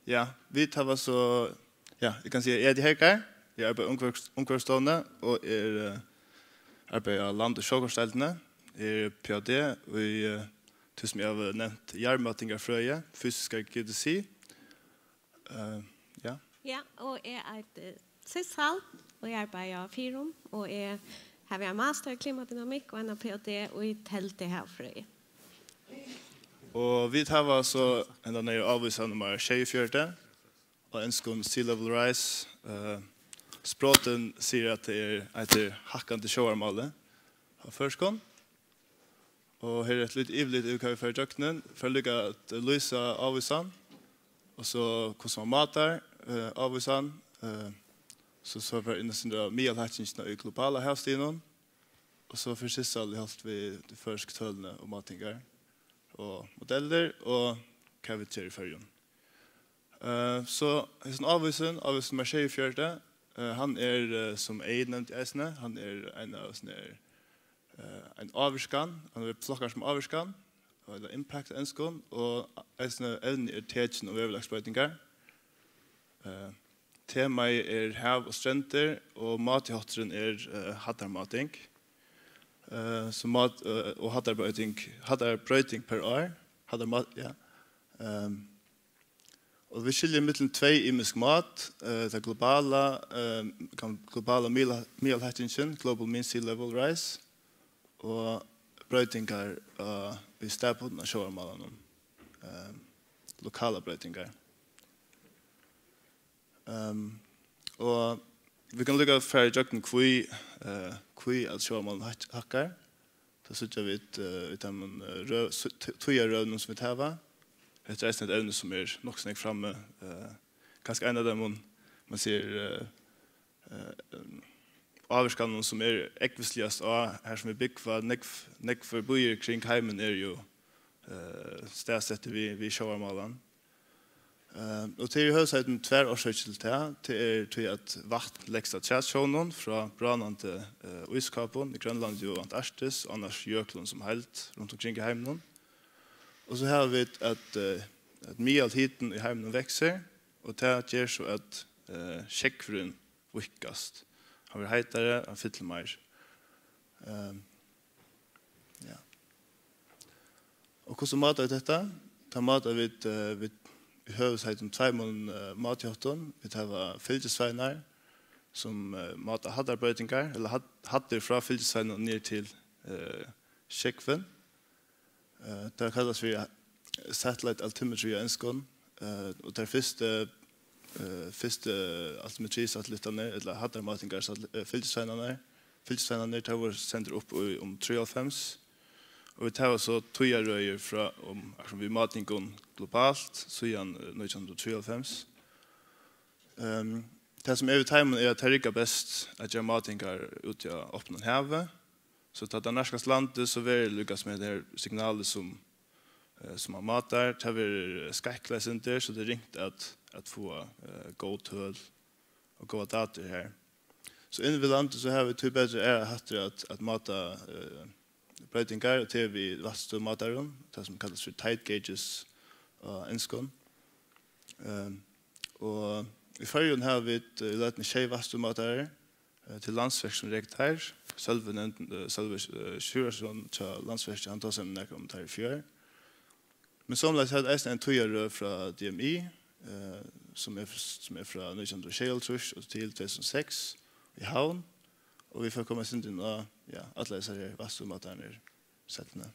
Ja, vi tar så, ja, jeg kan si, jeg er Herkar, jeg arbeider omkvarstående, og arbeider land- og sjåkårssteltene, jeg er PhD, og jeg, som jeg har nevnt, hjermatingerfrøye, fysisk GDC. Ja. Ja, og jeg er Sissal, og jeg arbeider i Firum, og jeg har en master i klimatdynamikk og en PhD og i teltet her frøye. Og vi tar så enda nere avviset nummer 24, og ønsker Sea Level Rise. Språten sier at det er hakkende sjåarmale av førskånd. Og her er et litt ivligt utkøy for døgnen, for å lykke at lyse avviset, og så hvordan man mater avviset, så var innestående mielhettingene i globale havstinen, og så for siste alle holdt vi de første tølene og matinger, og modeller, og hva vi gjør i førjen. Så avvisen er 24. Han som jeg nevnte i eisene, han en av sånne en avskan, han plokkar som avskan, eller impact ønskån, og eisene evne tetjen og veverlagsbrøytingar. Temaet hav og strender, og mathotteren hattarmating. Så mat og hattarbrøyting per år. Ja. Og vi skiljer mellom tvei imisk mat, det globale mielhettingen, Global Mean Sea Level Rise, og brøytingar i stedpunkten av sjåarmalen, lokale brøytingar. Og vi kan lykke fra i døgnen hvor at sjåarmalen hakkar. Da sitter vi ut av tøyerøvnen som vi tar. Det er et evne som nok snakk framme. Kanskje en av dem man ser avskanene som ekvisligast av her som bygva nekk for bøyer kring heimen jo stedsettet vi sjåarmalen. Og til høysøyden tver årsøkkel til at vatten lekst av tjætsjånen fra brannen til Iskapen i Grønland og Antarktis, annars Jøklen som helt rundt omkring i heimen. Og så har vi at mye av hiten i heimen vekser, og det gjør så at sjekkfrun vikkast. Han blir heitere, han fyller mer. Ja. Og hvordan mater vi dette? Da mater vi høvesheiten 2 matjotten. Vi tar fylkesveinar som mater hattarbrøytingar, eller hatter fra fylkesveinar ned til sjekkfrun. Det kallas vi satellite altimetry i ønskånd, og det første altimetri-satellittene, eller hattarmatingar fylkesveinene tar vi sender opp om 93, og vi tar så tøyerøyer fra vi matingen globalt, siden 1993. Det som vi tar at det rikker best at gjøre matingar ut i åpne havet, så til det norske landet så vil det lykkes med det signalet som man matar. Det vil skrekkles inn der, så det er ringt at få god tøl og gode data her. Så inne ved landet så har vi til bedre at mata brøytingar til vi vastu matarum, det som kalles for tight gauges og ønskånd. Og i førjen har vi lett med tjei vastu matarer til landsverk som rekt her. Selve Sjurasson til landsverket, han tar seg med nekker om det her i fjør. Men somleis har det en tøyere fra DMI, som fra 1923 til 2006 i havn. Og vi får komme inn og alle disse her vastumaterne settene.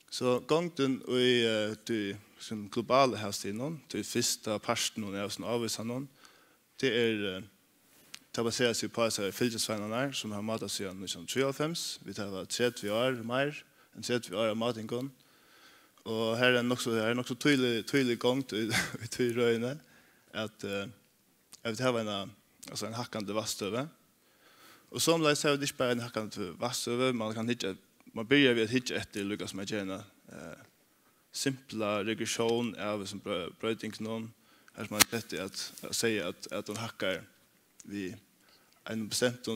Så gongen i de globale havstinen, til første parten av avvisene, det baserer seg på fylkesveinene som har matet siden 1993. Vi tar 30 år mer enn 30 år av matingen. Og her er nok så tydelig gongt i tøyrøyene at vi tar en hakkende vastøve. Og somleis har vi ikke bare en hakkende vastøve, man begynner ved å hitte etter lykkes med gjerne simpla regresjon av brøytingene. Her som man rett i at si at hun hakkar vi en bestemt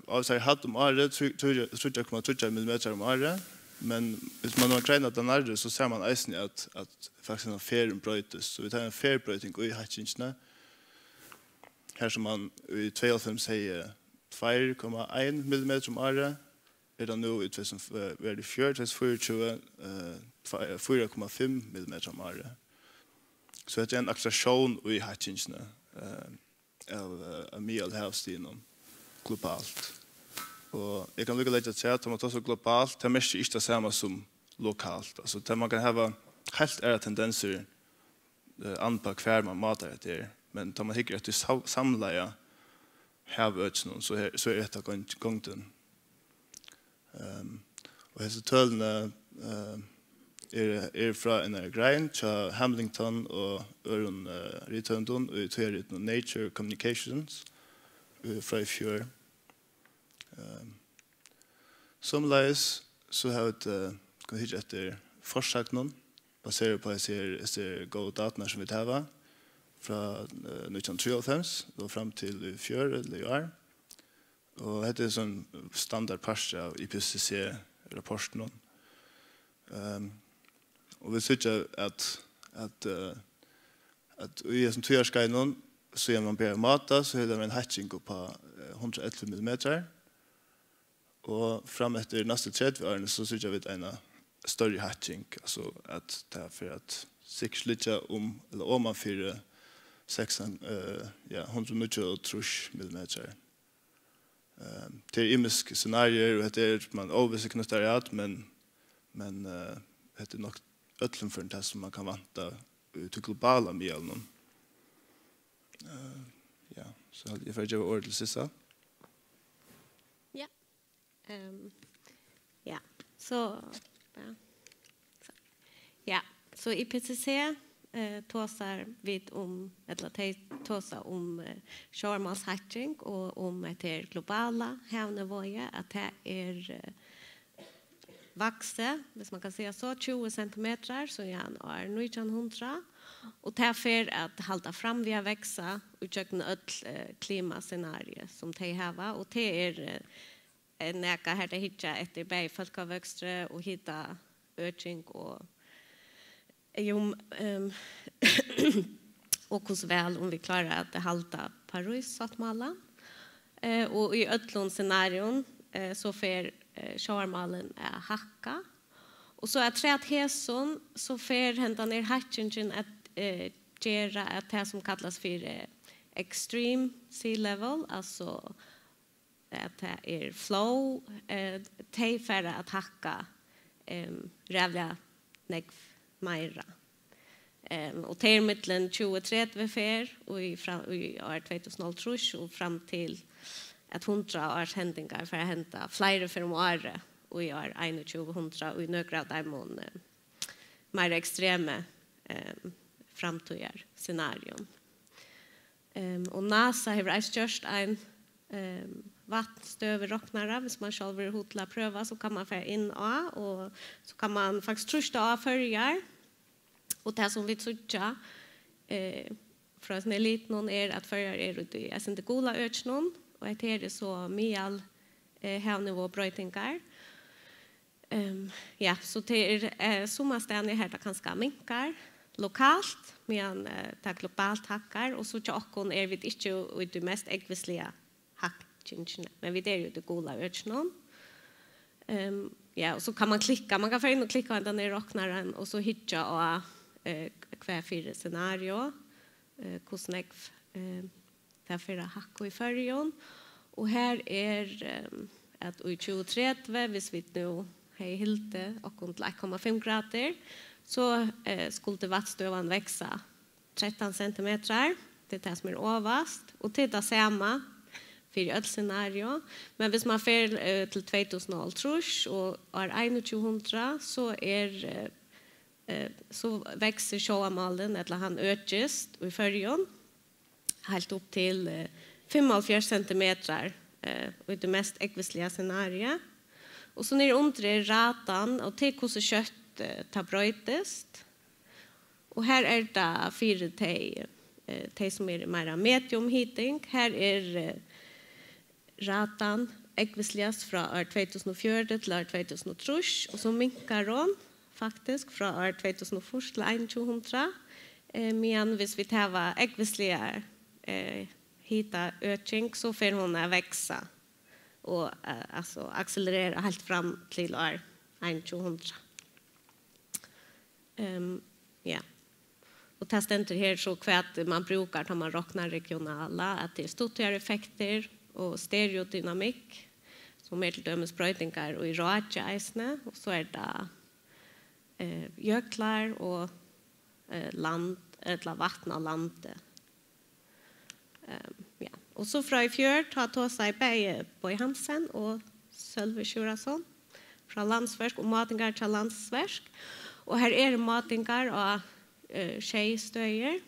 avsag hatt om året, 3,3 mm om året, Men hvis man har greinet den nærmere, så ser man eisen at faktisk en ferien brøytes. Så vi tar en feriebrøyting i hatchingsene. Her som man i 2,5 sier 2,1 millimeter om året, det nå i 2024, 2024, 4,5 millimeter om året. Så det en akselerasjon i hatchingsene av mye havstinen globalt. Og jeg kan lukke litt til at man tar så globalt, det er mest ikke det samme som lokalt. Altså, man kan ha helt tendenser an på hver man mater etter, men tar man hikker etter samleie havøtsen, så er dette gongen. Og disse tølene fra en grein til Hamilton og Øren Ritøndon og i tøyritten Nature Communications fra i fjør. Somleis så har vi gått etter forsøkene, baseret på disse gode dataene som vi tar fra 1993 og frem til i fjør eller i år. Og dette er sånn standard parse av IPCC-rapporten. Og vi synes at i en tøyerskegnen så gjør man bedre mata, så er det en hatching på 111 millimeter. Og frem etter neste 30 årene så synes jeg vi en større hatching, altså at det er for at sikkert litt eller man for 130 millimeter. Det er imiske scenarier, og det er man overvise knyttet at, men det er nok øtlen for det som man kan vante til globala mjølnen. Ja, så jeg får gjøre ordet til Sissa. Ja. Ja, så IPCC tåsar vid eller tåsar Shormals hatching och det globala havnivået att det är växte, hvis man kan säga så, 20 centimeter så igen år 1900 och det är för att hålla fram via växa och kökna ett klimascenario som det har och det är näka här det hitta efter berg folkavväxtre och hitta ökning och och hur väl om vi klarar att hålla Paris-avtalet och i öllon scenarion så för Shormalen är hacka och så är träd häson så för hända ner hatchingen att göra att det som kallas för extreme sea level alltså att det är flow för att hacka rävla negv Maira. Och det är mittlen 2030 för och i år 2003 och fram till att 100 års händingar för att hämta flera för året och i år 2100 och i några av dem mer extrema framtidiga scenarion. Och NASA har just en vattenstøverrocknare, hvis man själv vill hotla pröva så kan man få in och så kan man faktiskt trusta av förjar. Och det som vi tror från sin eliten är att förjar är ute i inte goda öknon och att det är så mycket havnivå bröjtingar. Ja, så det är somma ställen här där kanske minkar lokalt medan det globalt hackar och så tjockon är vi inte det mest äggvisliga hack. Men vi är ju det goda öknon. Ja, och så kan man klicka. Man kan få in och klicka den ner rocknaren och så hitta och kvar fyra scenario. Kusnäck därför hack i färjan. Och här är att i 2030 hvis vi nu hej hilte och runt 1,5 grader så skulle vattenstövan växa 13 centimeter. Det är det som är överst och till det samma för ett scenario. Men hvis man fer till 2030 och är 2100 så är så växer Shormalen eller han ökest i färjan helt upp till 45 centimeter i det mest äggvisliga scenario. Och så ner under ratan och till hur så kött tar bröjtest. Och här är det fyra te som är mer medium heating. Här är ratan äggvisligast fra år 2004 til år 2003, og så minkar hon faktisk fra år 2004 til 2021, men hvis vi tar äggvisliga hita ökning så får hon att växa och alltså accelerera helt fram till år 2020. Ja. Och testar här så kvart man brukar när man räknar regionala att det är stora effekter och stereodynamik som är till dömes brötningar och i rådjäsne och så är det jöklar och land eller vatten och landet. Ja. Och så från i fjör tar sig Bäje Boy Hansen och Sölve Sjurason från landsverk och matingar till landsverk. Och här är matingar och tjejstöjer.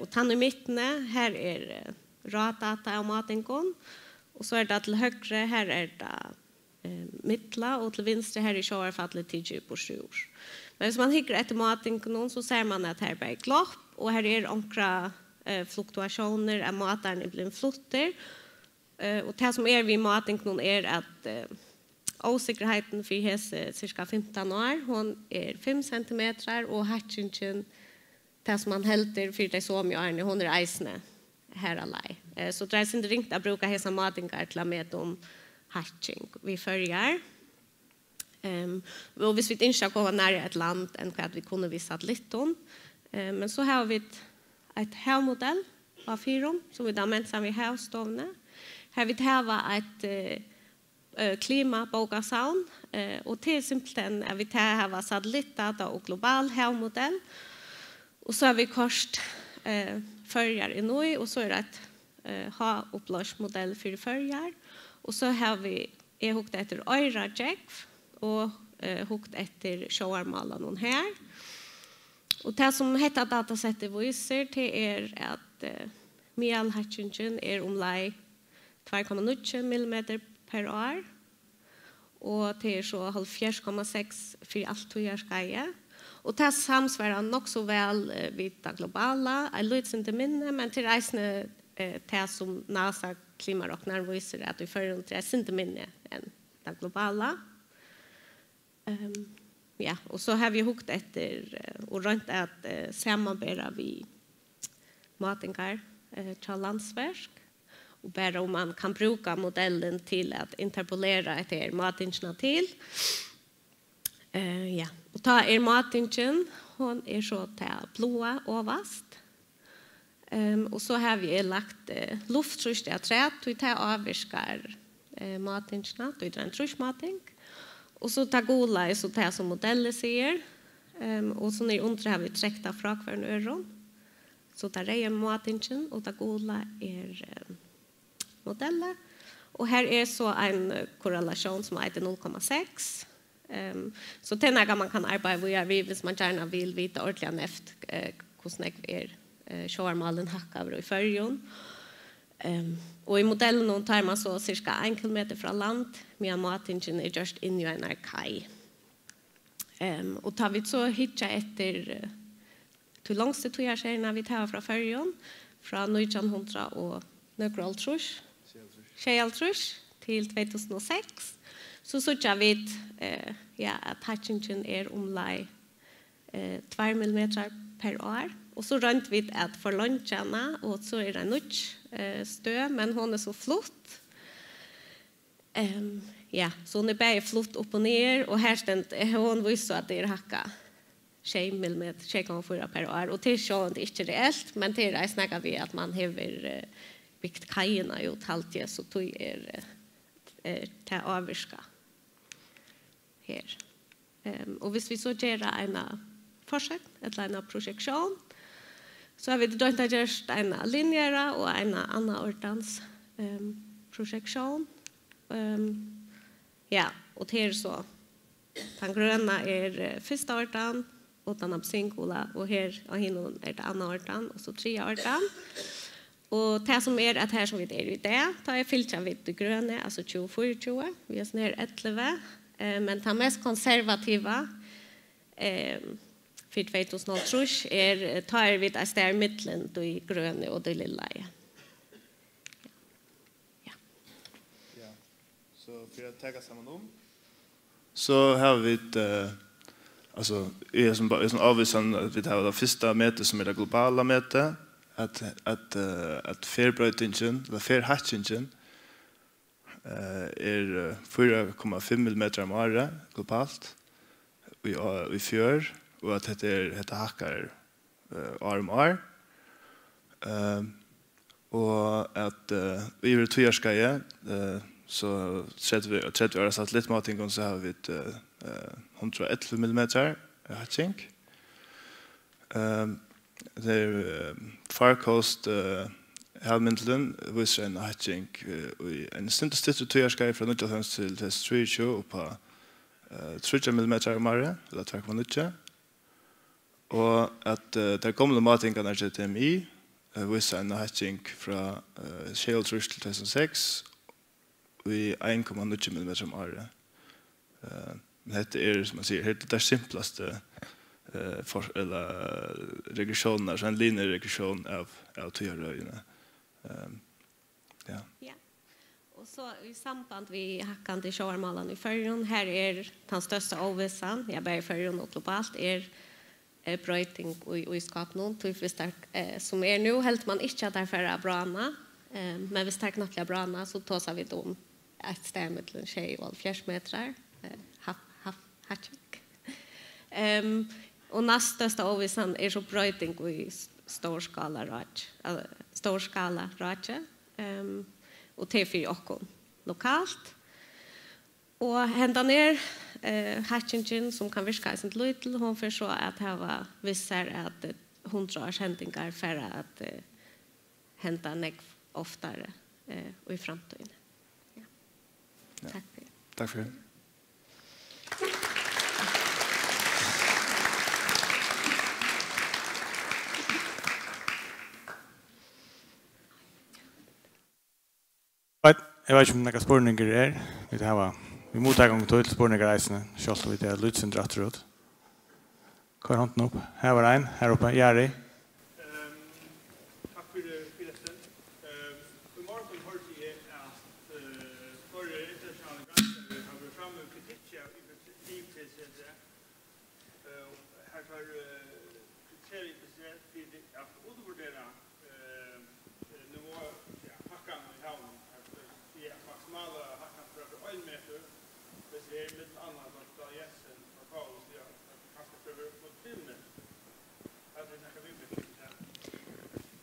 Och tann i mitten här är ratdata och matingon. Och så är det till högre här är det mittla och till vänster här är sjåarfattlet 10 på 7 år. Men hvis man hikker etter matingon så ser man at her er glopp og her er onkra fluktuasjoner av materne blir flotter. Og det som vi matingon at osikkerheten for hese cirka 15 år, hon er 5 cm og hatchingen, det som man helter for det så mye årene, hon er eisende her alai. Så det er ikke ringt å bruke hese matingar til å med om hatching vi følger. Och hvis vi inte komma nära ett land än vad vi kunde visa litt om. Men så har vi ett havmodell av fyrom som vi använder som i havstovne. Här vi har ett klimatbokasaun och till simpelthen är vi har satellitdata och global havmodell. Och så har vi kost förjar i Noi och så är det ett ha-upplösmodell för förjar. Och så har vi hukt efter Eurajack och hukt efter sjåarmalan här. Och det som heter datasettet visar till att medelhatchingen är omlai 2,9 mm per år. Och det är så 4,6 för allt togärskaje. Och det samsvarar nog så väl vid det globala. Jag lyder inte minne, men till reisende det som NASA klimatråknar visar att vi för inte inte minne än det globala. Ja, och så har vi hukt efter och runt att samarbeta vi matingar till landsverk och bara om man kan bruka modellen till att interpolera ett matingarna till. Ja, och ta matingen, hon är så till blåa överst. Och så har vi lagt lufttryck i träd och det avviskar matingarna, det är en trusmating. Och så tar gola är så det som modellen säger. Och så när under har vi träckta frakvärn öron. Så där är matingen och tar gola är modellen. Och här är så en korrelation som heter 0,6. Så det är man kan arbeta med hvis man gärna vill veta ordentligt efter hur är sjåarmalen hackar i färgen. Och i modellen tar man så cirka 1 kilometer från land medan matingen är just in i en kaj. Och tar vi så hittar efter till långste tojarserna vi tar från färgen från 1900 och Nökroltrush till 2006 så såg vi att hatchingen är omlai 2 mm per år. Och så rönt vi att för luncharna och så är det nutch stö men hon är så flott. Ja, så hon är bara flott upp och ner och här ständ hon visste att det är hacka 6 mm 6,4 per år och till så det är inte reellt men till det snackar vi att man häver byggt kajerna ut halvtid så tog ta avvirka här. Och hvis vi så gör en projekt eller en projektion så har vi då inte gjort en linjära och en annan ordans projektion. Ja, och det så den gröna är första ordan och den absinkola och här och hinnon är det andra ordan och så 3 ordan. Och det som är att här som vi är i det tar jag filtra vid det gröna alltså 24 vi är ner 11 men det mest konservativa för 2003 tar vi att stära mitten då i gröna och det lilla. för att ta samman så har vi alltså är som avvisan vi har det första mötet som är det globala mötet att fairbrötingen eller fairhatchingen är 4,5 mm om året globalt i fjör och att det hackar år om år. Och att vi är 2 år ska så 30 år satellitmating så har vi 111 mm hatching. Det är Far Coast Helmintlen visar en hatching i en stund 2 år ska från 19 till 3 och på 30 mm om året eller 2,9. Och att det gamla matingarna GTMI visar en hatching från Shale Trush till 2006 i 1,9 mm om året. Det som man säger, det simplaste regressioner, så en linear regression av teorierna. Ja. Och så i samband vi hackande sjöarmalan i förrun, här den största ovissan, jag bär i förrun och globalt, bröjting i skapnån, som nu, helt man inte att därför är brana, men vi starkt nattliga brana så tåsar vi dem ett stämme till en tjej och 4 meter, hatching. Och nästa största ovissan så bröjting i storskala rage, och T4 och lokalt. Och hända ner hatchingen som kan virka som little hon för så att ha vissar att 100 års händingar för att hända nek oftare och i framtiden. Ja. Tack för det. Tack för det. Jag vet inte om några spårningar vi mottar gång till spårningar reisande. Självt vi det Lutzen Rattrot. Kvar handen upp. Här var en, här uppe, Jari. Tack för biljetten. I morgon hörde jag att förra internationella granskare har varit framme och kritik av IPCC. Här tar kriteriet vid att undervärdera hackan i havnen. Maximala hackan för 1 meter. Det är mitt annat att ta Jensen och Paulus kanske för 2 meter.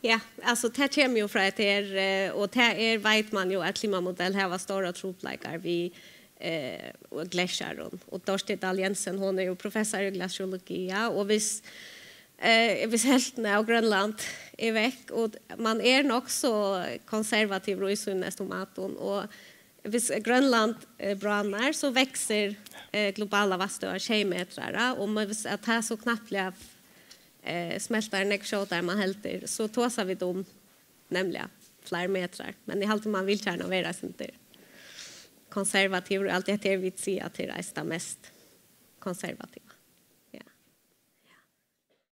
Ja, alltså det kommer ju från att och det vet man ju att klimamodell har stora troplikar vi glaciären och Dorstedt Jensen hon är ju professor i glaciologi och vis helt av Grönland är veck och man är nog så konservativ och i synnerhet om att och vis Grönland brannar så växer globala vasstöar 6 meter och man vis att här så knappt smältar nekshot där man helter så tåsar vi dem nämligen flera meter men i halt man vill gärna vara inte konservativ och allt det vi ser att det är mest konservativ.